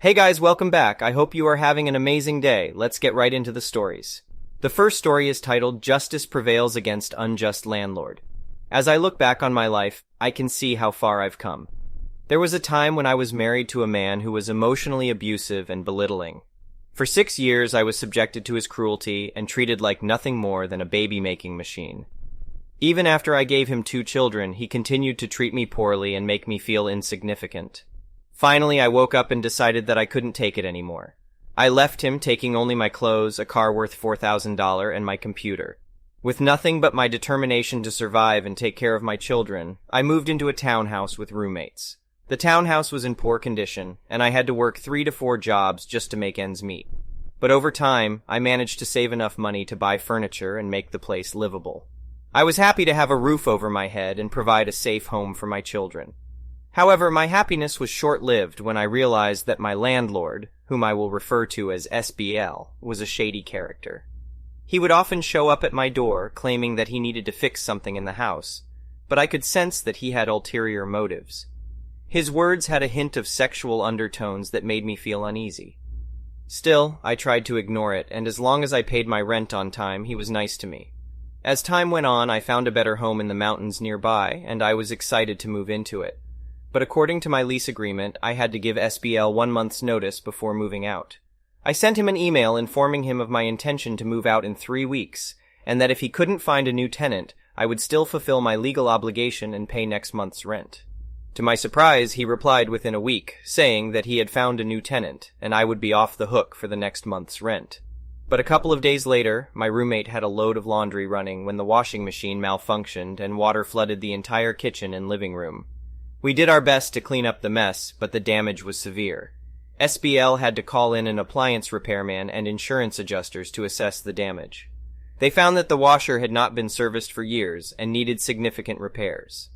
Hey guys, welcome back. I hope you are having an amazing day. Let's get right into the stories. The first story is titled Justice Prevails Against Unjust Landlord. As I look back on my life, I can see how far I've come. There was a time when I was married to a man who was emotionally abusive and belittling. For 6 years, I was subjected to his cruelty and treated like nothing more than a baby-making machine. Even after I gave him 2 children, he continued to treat me poorly and make me feel insignificant. Finally, I woke up and decided that I couldn't take it anymore. I left him, taking only my clothes, a car worth $4,000, and my computer. With nothing but my determination to survive and take care of my children, I moved into a townhouse with roommates. The townhouse was in poor condition, and I had to work 3 to 4 jobs just to make ends meet. But over time, I managed to save enough money to buy furniture and make the place livable. I was happy to have a roof over my head and provide a safe home for my children. However, my happiness was short-lived when I realized that my landlord, whom I will refer to as SBL, was a shady character. He would often show up at my door claiming that he needed to fix something in the house, but I could sense that he had ulterior motives. His words had a hint of sexual undertones that made me feel uneasy. Still, I tried to ignore it, and as long as I paid my rent on time, he was nice to me. As time went on, I found a better home in the mountains nearby, and I was excited to move into it. But according to my lease agreement, I had to give SBL 1 month's notice before moving out. I sent him an email informing him of my intention to move out in 3 weeks, and that if he couldn't find a new tenant, I would still fulfill my legal obligation and pay next month's rent. To my surprise, he replied within a week, saying that he had found a new tenant, and I would be off the hook for the next month's rent. But a couple of days later, my roommate had a load of laundry running when the washing machine malfunctioned and water flooded the entire kitchen and living room. We did our best to clean up the mess, but the damage was severe. SBL had to call in an appliance repairman and insurance adjusters to assess the damage. They found that the washer had not been serviced for years and needed significant repairs.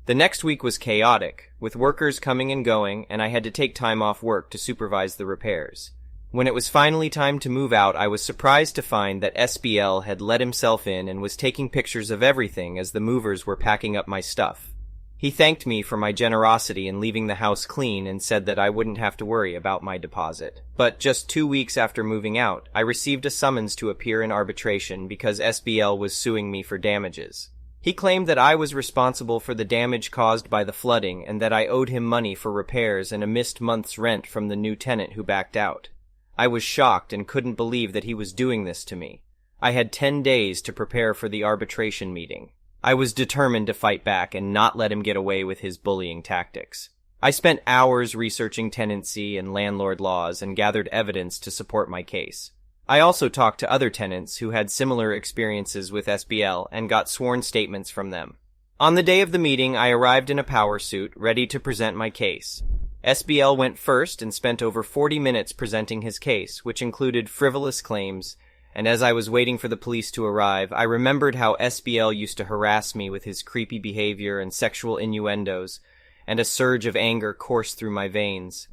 The next week was chaotic, with workers coming and going, and I had to take time off work to supervise the repairs. When it was finally time to move out, I was surprised to find that SBL had let himself in and was taking pictures of everything as the movers were packing up my stuff. He thanked me for my generosity in leaving the house clean and said that I wouldn't have to worry about my deposit. But just 2 weeks after moving out, I received a summons to appear in arbitration because SBL was suing me for damages. He claimed that I was responsible for the damage caused by the flooding and that I owed him money for repairs and a missed month's rent from the new tenant who backed out. I was shocked and couldn't believe that he was doing this to me. I had 10 days to prepare for the arbitration meeting. I was determined to fight back and not let him get away with his bullying tactics. I spent hours researching tenancy and landlord laws and gathered evidence to support my case. I also talked to other tenants who had similar experiences with SBL and got sworn statements from them. On the day of the meeting, I arrived in a power suit, ready to present my case. SBL went first and spent over 40 minutes presenting his case, which included frivolous claims, and as I was waiting for the police to arrive, I remembered how SBL used to harass me with his creepy behavior and sexual innuendos, and a surge of anger coursed through my veins.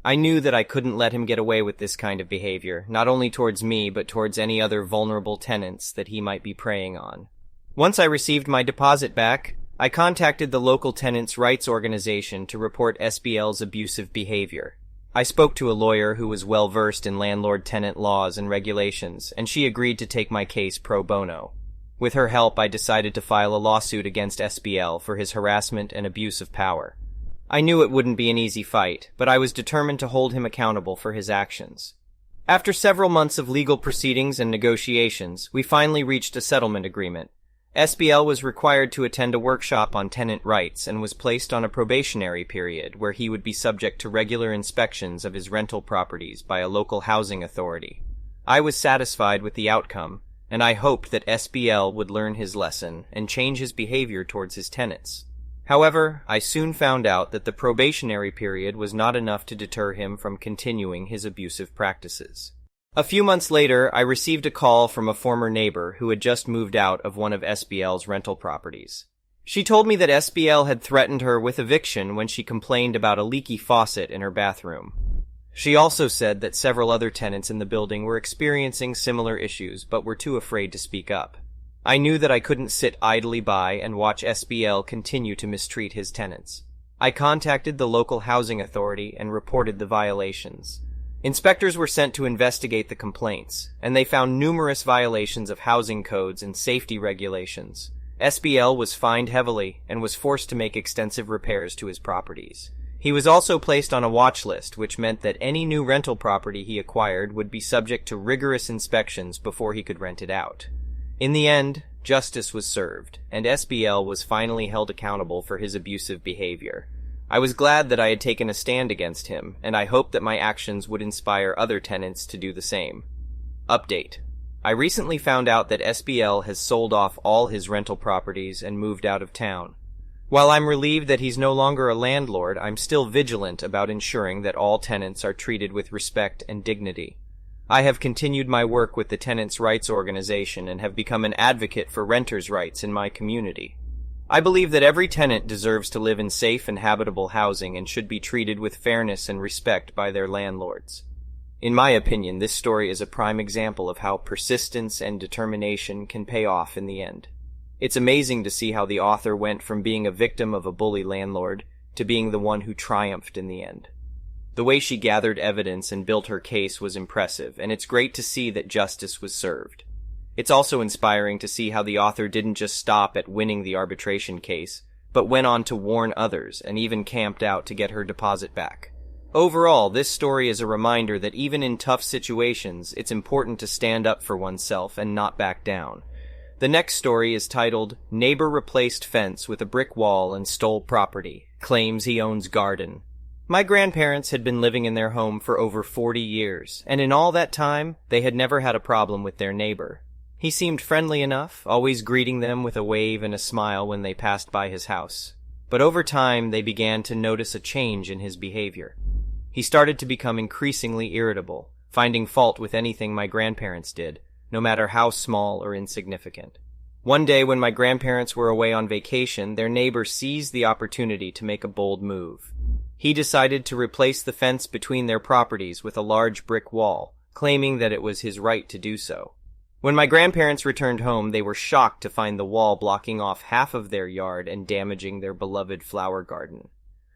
I knew that I couldn't let him get away with this kind of behavior, not only towards me, but towards any other vulnerable tenants that he might be preying on. Once I received my deposit back, I contacted the local tenants' rights organization to report SBL's abusive behavior. I spoke to a lawyer who was well-versed in landlord-tenant laws and regulations, and she agreed to take my case pro bono. With her help, I decided to file a lawsuit against SBL for his harassment and abuse of power. I knew it wouldn't be an easy fight, but I was determined to hold him accountable for his actions. After several months of legal proceedings and negotiations, we finally reached a settlement agreement. SBL was required to attend a workshop on tenant rights and was placed on a probationary period where he would be subject to regular inspections of his rental properties by a local housing authority. I was satisfied with the outcome, and I hoped that SBL would learn his lesson and change his behavior towards his tenants. However, I soon found out that the probationary period was not enough to deter him from continuing his abusive practices. A few months later, I received a call from a former neighbor who had just moved out of one of SBL's rental properties. She told me that SBL had threatened her with eviction when she complained about a leaky faucet in her bathroom. She also said that several other tenants in the building were experiencing similar issues but were too afraid to speak up. I knew that I couldn't sit idly by and watch SBL continue to mistreat his tenants. I contacted the local housing authority and reported the violations. Inspectors were sent to investigate the complaints, and they found numerous violations of housing codes and safety regulations. SBL was fined heavily and was forced to make extensive repairs to his properties. He was also placed on a watch list, which meant that any new rental property he acquired would be subject to rigorous inspections before he could rent it out. In the end, justice was served, and SBL was finally held accountable for his abusive behavior. I was glad that I had taken a stand against him, and I hoped that my actions would inspire other tenants to do the same. Update. I recently found out that SBL has sold off all his rental properties and moved out of town. While I'm relieved that he's no longer a landlord, I'm still vigilant about ensuring that all tenants are treated with respect and dignity. I have continued my work with the Tenants' Rights Organization and have become an advocate for renters' rights in my community. I believe that every tenant deserves to live in safe and habitable housing and should be treated with fairness and respect by their landlords. In my opinion, this story is a prime example of how persistence and determination can pay off in the end. It's amazing to see how the author went from being a victim of a bully landlord to being the one who triumphed in the end. The way she gathered evidence and built her case was impressive, and it's great to see that justice was served. It's also inspiring to see how the author didn't just stop at winning the arbitration case, but went on to warn others and even camped out to get her deposit back. Overall, this story is a reminder that even in tough situations, it's important to stand up for oneself and not back down. The next story is titled, Neighbor Replaced Fence with a Brick Wall and Stole Property, Claims He Owns Garden. My grandparents had been living in their home for over 40 years, and in all that time, they had never had a problem with their neighbor. He seemed friendly enough, always greeting them with a wave and a smile when they passed by his house. But over time, they began to notice a change in his behavior. He started to become increasingly irritable, finding fault with anything my grandparents did, no matter how small or insignificant. One day when my grandparents were away on vacation, their neighbor seized the opportunity to make a bold move. He decided to replace the fence between their properties with a large brick wall, claiming that it was his right to do so. When my grandparents returned home, they were shocked to find the wall blocking off half of their yard and damaging their beloved flower garden.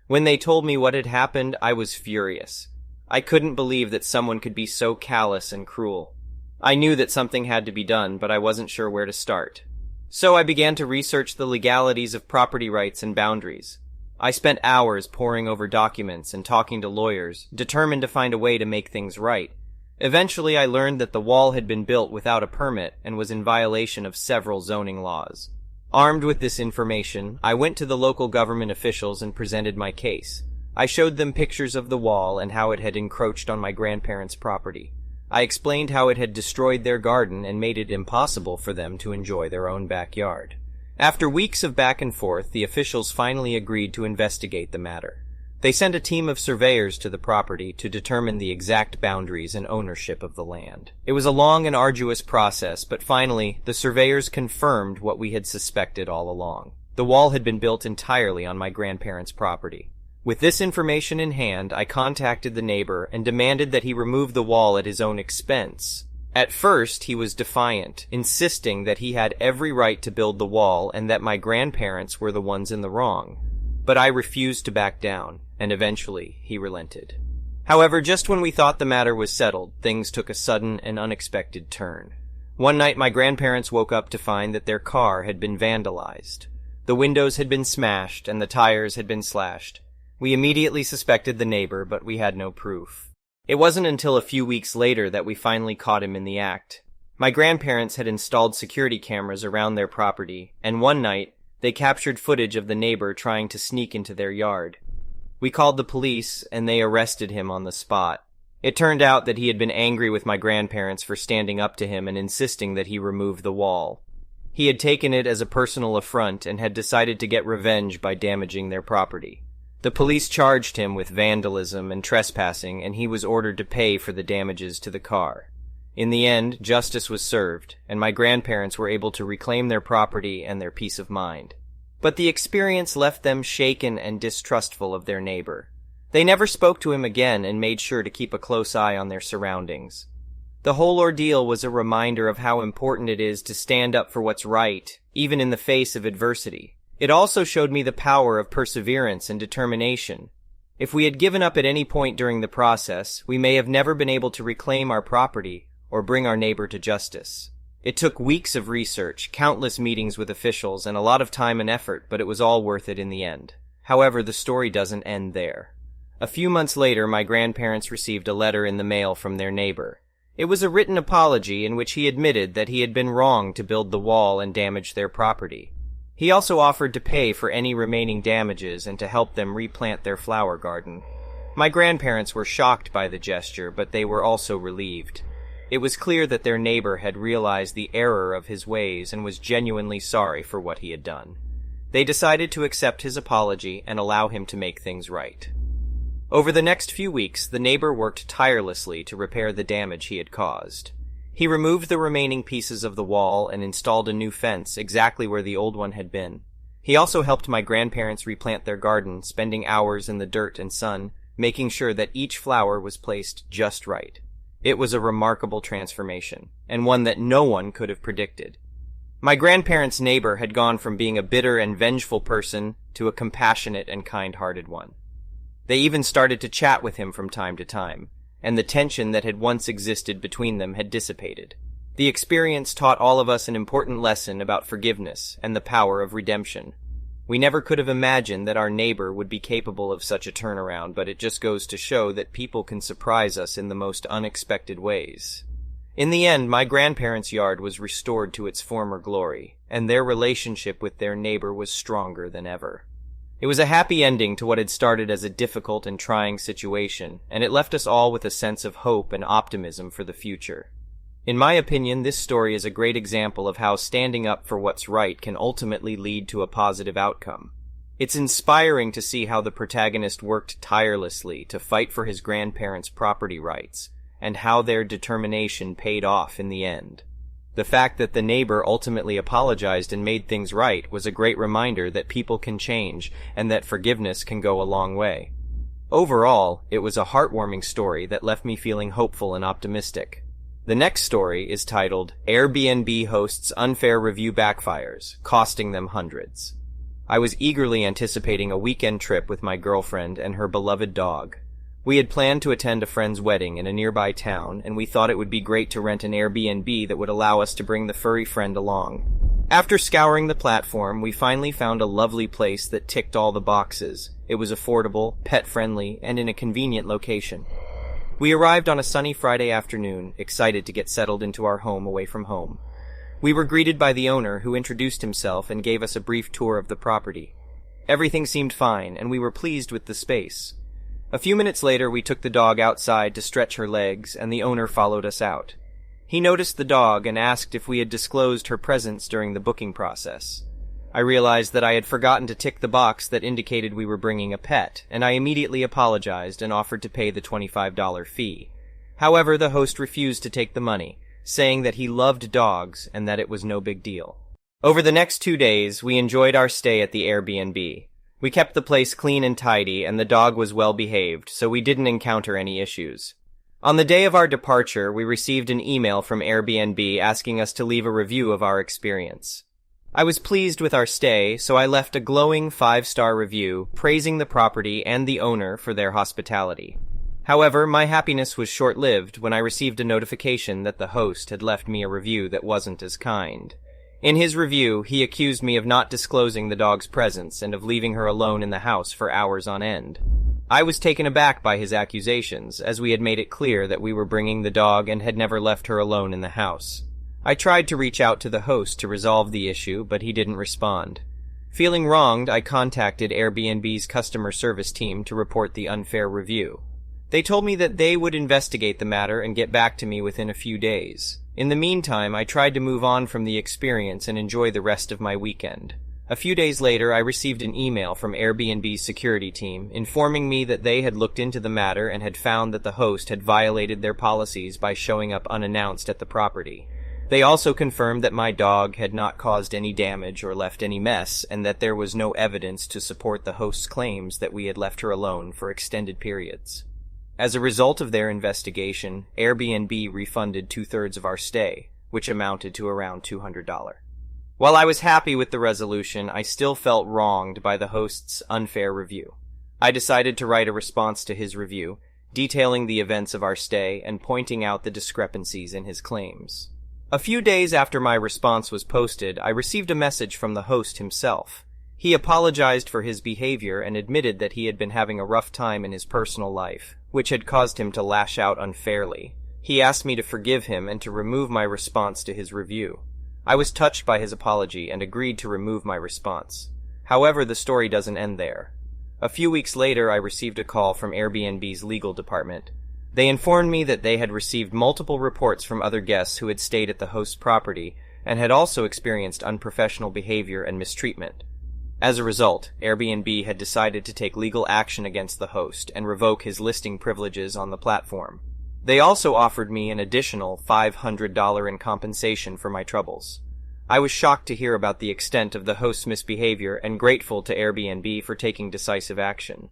When they told me what had happened, I was furious. I couldn't believe that someone could be so callous and cruel. I knew that something had to be done, but I wasn't sure where to start. So I began to research the legalities of property rights and boundaries. I spent hours poring over documents and talking to lawyers, determined to find a way to make things right. Eventually, I learned that the wall had been built without a permit and was in violation of several zoning laws. Armed with this information, I went to the local government officials and presented my case. I showed them pictures of the wall and how it had encroached on my grandparents' property. I explained how it had destroyed their garden and made it impossible for them to enjoy their own backyard. After weeks of back and forth, the officials finally agreed to investigate the matter. They sent a team of surveyors to the property to determine the exact boundaries and ownership of the land. It was a long and arduous process, but finally, the surveyors confirmed what we had suspected all along. The wall had been built entirely on my grandparents' property. With this information in hand, I contacted the neighbor and demanded that he remove the wall at his own expense. At first, he was defiant, insisting that he had every right to build the wall and that my grandparents were the ones in the wrong. But I refused to back down, and eventually he relented. However, just when we thought the matter was settled, things took a sudden and unexpected turn. One night my grandparents woke up to find that their car had been vandalized. The windows had been smashed and the tires had been slashed. We immediately suspected the neighbor, but we had no proof. It wasn't until a few weeks later that we finally caught him in the act. My grandparents had installed security cameras around their property, and one night, they captured footage of the neighbor trying to sneak into their yard. We called the police, and they arrested him on the spot. It turned out that he had been angry with my grandparents for standing up to him and insisting that he remove the wall. He had taken it as a personal affront and had decided to get revenge by damaging their property. The police charged him with vandalism and trespassing, and he was ordered to pay for the damages to the car. In the end, justice was served, and my grandparents were able to reclaim their property and their peace of mind. But the experience left them shaken and distrustful of their neighbor. They never spoke to him again and made sure to keep a close eye on their surroundings. The whole ordeal was a reminder of how important it is to stand up for what's right, even in the face of adversity. It also showed me the power of perseverance and determination. If we had given up at any point during the process, we may have never been able to reclaim our property or bring our neighbor to justice. It took weeks of research, countless meetings with officials, and a lot of time and effort, but it was all worth it in the end. However, the story doesn't end there. A few months later, my grandparents received a letter in the mail from their neighbor. It was a written apology in which he admitted that he had been wrong to build the wall and damage their property. He also offered to pay for any remaining damages and to help them replant their flower garden. My grandparents were shocked by the gesture, but they were also relieved. It was clear that their neighbor had realized the error of his ways and was genuinely sorry for what he had done. They decided to accept his apology and allow him to make things right. Over the next few weeks, the neighbor worked tirelessly to repair the damage he had caused. He removed the remaining pieces of the wall and installed a new fence exactly where the old one had been. He also helped my grandparents replant their garden, spending hours in the dirt and sun, making sure that each flower was placed just right. It was a remarkable transformation, and one that no one could have predicted. My grandparents' neighbor had gone from being a bitter and vengeful person to a compassionate and kind-hearted one. They even started to chat with him from time to time, and the tension that had once existed between them had dissipated. The experience taught all of us an important lesson about forgiveness and the power of redemption. We never could have imagined that our neighbor would be capable of such a turnaround, but it just goes to show that people can surprise us in the most unexpected ways. In the end, my grandparents' yard was restored to its former glory, and their relationship with their neighbor was stronger than ever. It was a happy ending to what had started as a difficult and trying situation, and it left us all with a sense of hope and optimism for the future. In my opinion, this story is a great example of how standing up for what's right can ultimately lead to a positive outcome. It's inspiring to see how the protagonist worked tirelessly to fight for his grandparents' property rights, and how their determination paid off in the end. The fact that the neighbor ultimately apologized and made things right was a great reminder that people can change and that forgiveness can go a long way. Overall, it was a heartwarming story that left me feeling hopeful and optimistic. The next story is titled, Airbnb Hosts Unfair Review Backfires, Costing Them Hundreds. I was eagerly anticipating a weekend trip with my girlfriend and her beloved dog. We had planned to attend a friend's wedding in a nearby town, and we thought it would be great to rent an Airbnb that would allow us to bring the furry friend along. After scouring the platform, we finally found a lovely place that ticked all the boxes. It was affordable, pet-friendly, and in a convenient location. We arrived on a sunny Friday afternoon, excited to get settled into our home away from home. We were greeted by the owner, who introduced himself and gave us a brief tour of the property. Everything seemed fine, and we were pleased with the space. A few minutes later, we took the dog outside to stretch her legs, and the owner followed us out. He noticed the dog and asked if we had disclosed her presence during the booking process. I realized that I had forgotten to tick the box that indicated we were bringing a pet, and I immediately apologized and offered to pay the $25 fee. However, the host refused to take the money, saying that he loved dogs and that it was no big deal. Over the next 2 days, we enjoyed our stay at the Airbnb. We kept the place clean and tidy, and the dog was well behaved, so we didn't encounter any issues. On the day of our departure, we received an email from Airbnb asking us to leave a review of our experience. I was pleased with our stay, so I left a glowing 5-star review, praising the property and the owner for their hospitality. However, my happiness was short-lived when I received a notification that the host had left me a review that wasn't as kind. In his review, he accused me of not disclosing the dog's presence and of leaving her alone in the house for hours on end. I was taken aback by his accusations, as we had made it clear that we were bringing the dog and had never left her alone in the house. I tried to reach out to the host to resolve the issue, but he didn't respond. Feeling wronged, I contacted Airbnb's customer service team to report the unfair review. They told me that they would investigate the matter and get back to me within a few days. In the meantime, I tried to move on from the experience and enjoy the rest of my weekend. A few days later, I received an email from Airbnb's security team informing me that they had looked into the matter and had found that the host had violated their policies by showing up unannounced at the property. They also confirmed that my dog had not caused any damage or left any mess, and that there was no evidence to support the host's claims that we had left her alone for extended periods. As a result of their investigation, Airbnb refunded 2/3 of our stay, which amounted to around $200. While I was happy with the resolution, I still felt wronged by the host's unfair review. I decided to write a response to his review, detailing the events of our stay and pointing out the discrepancies in his claims. A few days after my response was posted, I received a message from the host himself. He apologized for his behavior and admitted that he had been having a rough time in his personal life, which had caused him to lash out unfairly. He asked me to forgive him and to remove my response to his review. I was touched by his apology and agreed to remove my response. However, the story doesn't end there. A few weeks later, I received a call from Airbnb's legal department. They informed me that they had received multiple reports from other guests who had stayed at the host's property and had also experienced unprofessional behavior and mistreatment. As a result, Airbnb had decided to take legal action against the host and revoke his listing privileges on the platform. They also offered me an additional $500 in compensation for my troubles. I was shocked to hear about the extent of the host's misbehavior and grateful to Airbnb for taking decisive action.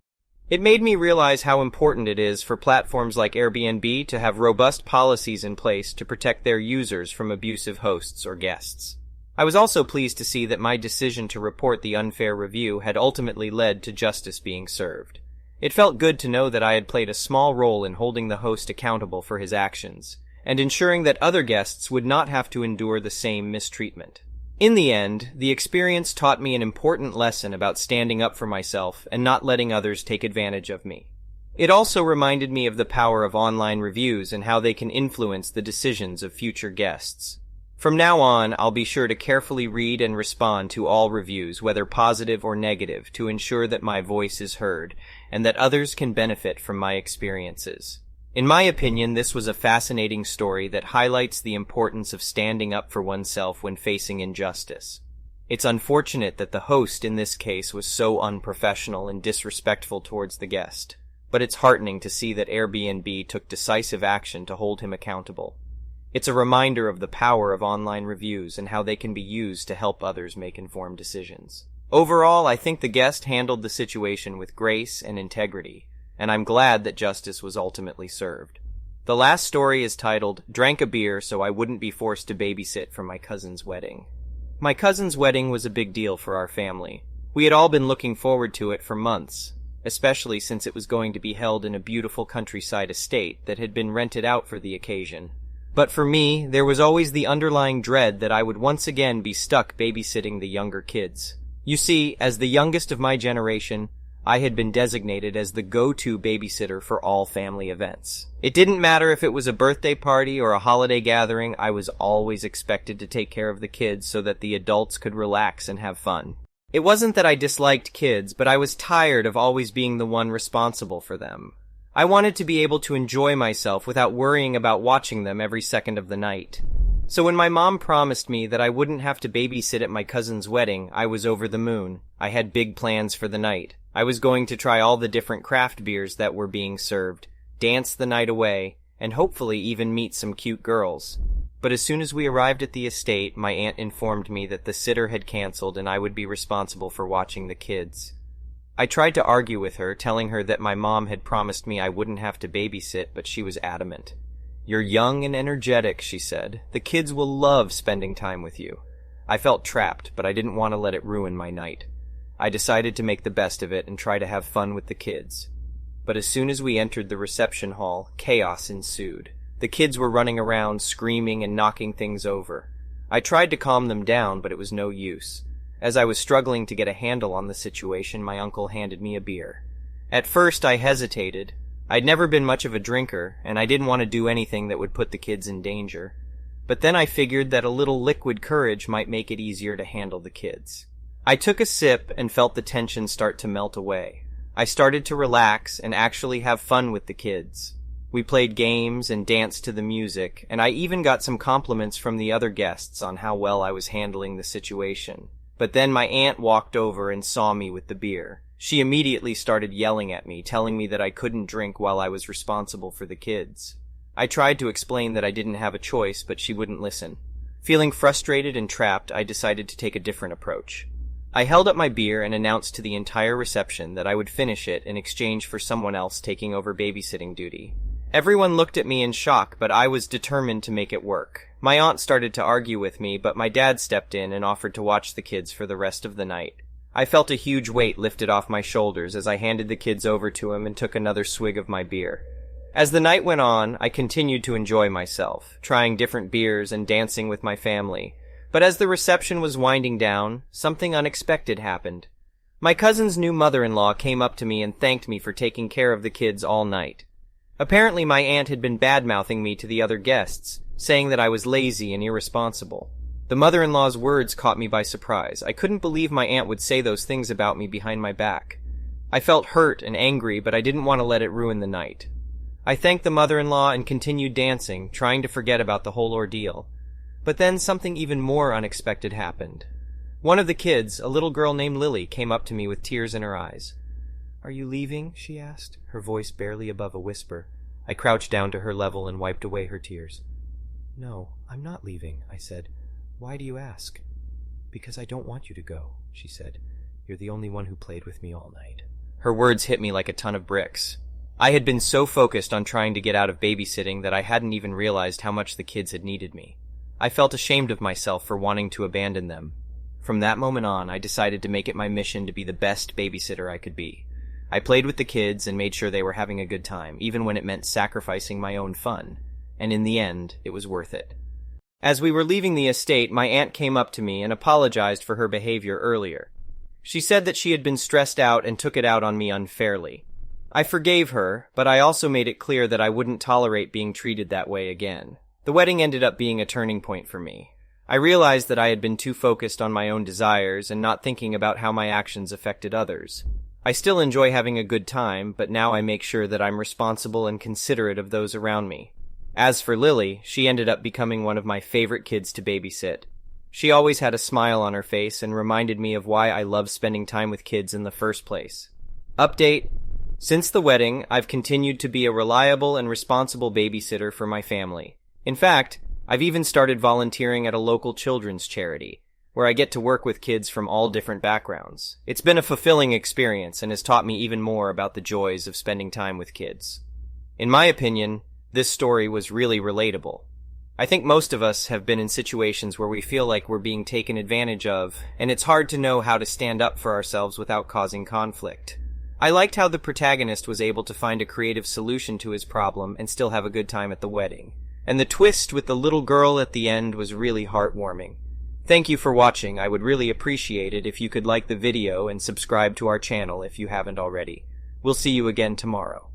It made me realize how important it is for platforms like Airbnb to have robust policies in place to protect their users from abusive hosts or guests. I was also pleased to see that my decision to report the unfair review had ultimately led to justice being served. It felt good to know that I had played a small role in holding the host accountable for his actions, and ensuring that other guests would not have to endure the same mistreatment. In the end, the experience taught me an important lesson about standing up for myself and not letting others take advantage of me. It also reminded me of the power of online reviews and how they can influence the decisions of future guests. From now on, I'll be sure to carefully read and respond to all reviews, whether positive or negative, to ensure that my voice is heard and that others can benefit from my experiences. In my opinion, this was a fascinating story that highlights the importance of standing up for oneself when facing injustice. It's unfortunate that the host in this case was so unprofessional and disrespectful towards the guest, but it's heartening to see that Airbnb took decisive action to hold him accountable. It's a reminder of the power of online reviews and how they can be used to help others make informed decisions. Overall, I think the guest handled the situation with grace and integrity, and I'm glad that justice was ultimately served. The last story is titled, "Drank a Beer So I Wouldn't Be Forced to Babysit for My Cousin's Wedding." My cousin's wedding was a big deal for our family. We had all been looking forward to it for months, especially since it was going to be held in a beautiful countryside estate that had been rented out for the occasion. But for me, there was always the underlying dread that I would once again be stuck babysitting the younger kids. You see, as the youngest of my generation, I had been designated as the go-to babysitter for all family events. It didn't matter if it was a birthday party or a holiday gathering, I was always expected to take care of the kids so that the adults could relax and have fun. It wasn't that I disliked kids, but I was tired of always being the one responsible for them. I wanted to be able to enjoy myself without worrying about watching them every second of the night. So when my mom promised me that I wouldn't have to babysit at my cousin's wedding, I was over the moon. I had big plans for the night. I was going to try all the different craft beers that were being served, dance the night away, and hopefully even meet some cute girls. But as soon as we arrived at the estate, my aunt informed me that the sitter had canceled and I would be responsible for watching the kids. I tried to argue with her, telling her that my mom had promised me I wouldn't have to babysit, but she was adamant. "You're young and energetic," she said. "The kids will love spending time with you." I felt trapped, but I didn't want to let it ruin my night. I decided to make the best of it and try to have fun with the kids. But as soon as we entered the reception hall, chaos ensued. The kids were running around, screaming and knocking things over. I tried to calm them down, but it was no use. As I was struggling to get a handle on the situation, my uncle handed me a beer. At first, I hesitated. I'd never been much of a drinker, and I didn't want to do anything that would put the kids in danger. But then I figured that a little liquid courage might make it easier to handle the kids. I took a sip and felt the tension start to melt away. I started to relax and actually have fun with the kids. We played games and danced to the music, and I even got some compliments from the other guests on how well I was handling the situation. But then my aunt walked over and saw me with the beer. She immediately started yelling at me, telling me that I couldn't drink while I was responsible for the kids. I tried to explain that I didn't have a choice, but she wouldn't listen. Feeling frustrated and trapped, I decided to take a different approach. I held up my beer and announced to the entire reception that I would finish it in exchange for someone else taking over babysitting duty. Everyone looked at me in shock, but I was determined to make it work. My aunt started to argue with me, but my dad stepped in and offered to watch the kids for the rest of the night. I felt a huge weight lifted off my shoulders as I handed the kids over to him and took another swig of my beer. As the night went on, I continued to enjoy myself, trying different beers and dancing with my family. But as the reception was winding down, something unexpected happened. My cousin's new mother-in-law came up to me and thanked me for taking care of the kids all night. Apparently my aunt had been bad-mouthing me to the other guests, saying that I was lazy and irresponsible. The mother-in-law's words caught me by surprise. I couldn't believe my aunt would say those things about me behind my back. I felt hurt and angry, but I didn't want to let it ruin the night. I thanked the mother-in-law and continued dancing, trying to forget about the whole ordeal. But then something even more unexpected happened. One of the kids, a little girl named Lily, came up to me with tears in her eyes. "Are you leaving?" she asked, her voice barely above a whisper. I crouched down to her level and wiped away her tears. "No, I'm not leaving," I said. "Why do you ask?" "Because I don't want you to go," she said. "You're the only one who played with me all night." Her words hit me like a ton of bricks. I had been so focused on trying to get out of babysitting that I hadn't even realized how much the kids had needed me. I felt ashamed of myself for wanting to abandon them. From that moment on, I decided to make it my mission to be the best babysitter I could be. I played with the kids and made sure they were having a good time, even when it meant sacrificing my own fun. And in the end, it was worth it. As we were leaving the estate, my aunt came up to me and apologized for her behavior earlier. She said that she had been stressed out and took it out on me unfairly. I forgave her, but I also made it clear that I wouldn't tolerate being treated that way again. The wedding ended up being a turning point for me. I realized that I had been too focused on my own desires and not thinking about how my actions affected others. I still enjoy having a good time, but now I make sure that I'm responsible and considerate of those around me. As for Lily, she ended up becoming one of my favorite kids to babysit. She always had a smile on her face and reminded me of why I love spending time with kids in the first place. Update: since the wedding, I've continued to be a reliable and responsible babysitter for my family. In fact, I've even started volunteering at a local children's charity, where I get to work with kids from all different backgrounds. It's been a fulfilling experience and has taught me even more about the joys of spending time with kids. In my opinion, this story was really relatable. I think most of us have been in situations where we feel like we're being taken advantage of, and it's hard to know how to stand up for ourselves without causing conflict. I liked how the protagonist was able to find a creative solution to his problem and still have a good time at the wedding. And the twist with the little girl at the end was really heartwarming. Thank you for watching. I would really appreciate it if you could like the video and subscribe to our channel if you haven't already. We'll see you again tomorrow.